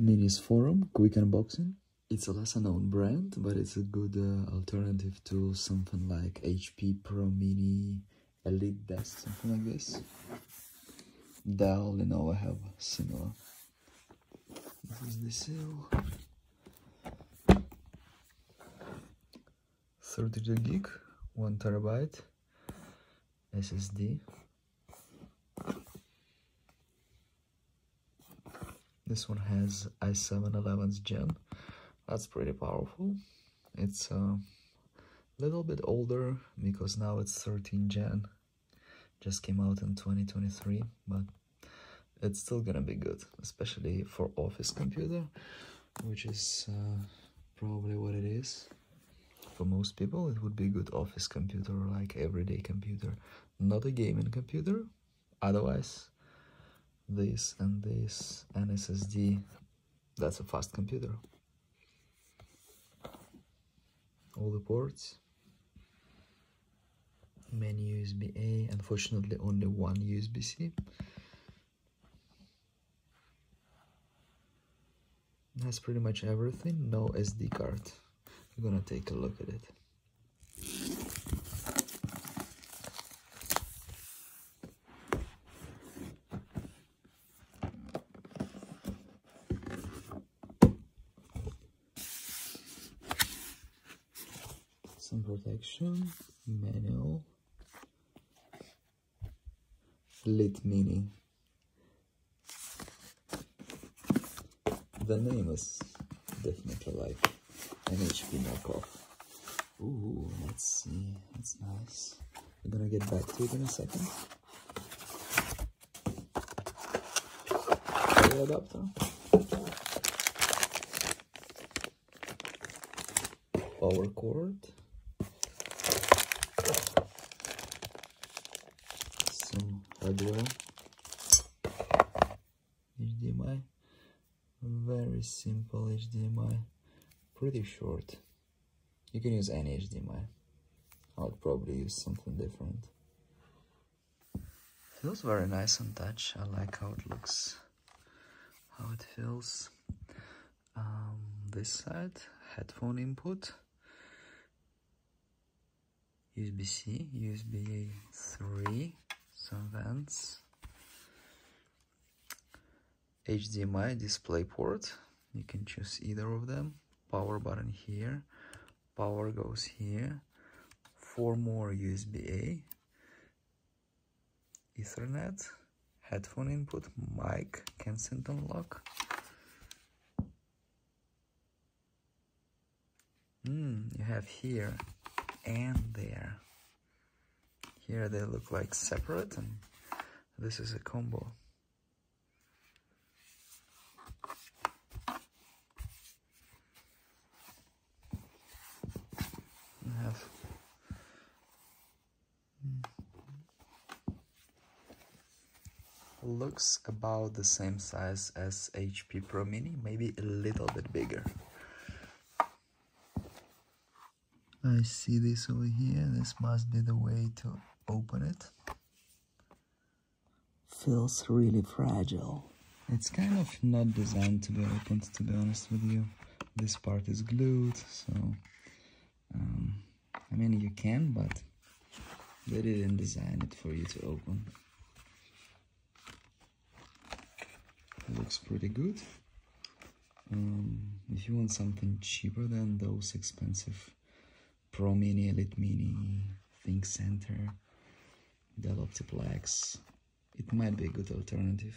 MINISFORUM quick unboxing. It's a lesser known brand, but it's a good alternative to something like HP Pro Mini Elite Desk, something like this. Dell, Lenovo have similar. This is the seal. 32 gig, 1 terabyte SSD. This one has i7 11th gen. That's pretty powerful. It's a little bit older because now it's 13th gen. Just came out in 2023, but it's still gonna be good, especially for office computer, which is probably what it is. For most people, it would be a good office computer, like everyday computer, not a gaming computer. Otherwise, this and this and SSD, that's a fast computer. All the ports, main USB-A, unfortunately only one USB-C. It has pretty much everything, no SD card. We're gonna take a look at it. Some protection, manual, EliteMini. The name is definitely like an HP knockoff. Ooh, let's see, that's nice. We're gonna get back to it in a second. Power adapter. Power cord. Some hardware. HDMI. Very simple HDMI. Pretty short. You can use any HDMI. I would probably use something different. Feels very nice on touch. I like how it looks, how it feels. This side, headphone input, USB-C, USB 3, some vents, HDMI display port. You can choose either of them. Power button here, power goes here, 4 more USB-A, Ethernet, headphone input, mic, Kensington lock. You have here and there. Here they look like separate, and this is a combo. Looks about the same size as HP Pro Mini, maybe a little bit bigger. I see this over here. This must be the way to open it. Feels really fragile. It's kind of not designed to be opened, to be honest with you. This part is glued, so I mean, you can, but they didn't design it for you to open. It looks pretty good. If you want something cheaper than those expensive Pro Mini, EliteMini, Think Center, Dell Optiplex, it might be a good alternative.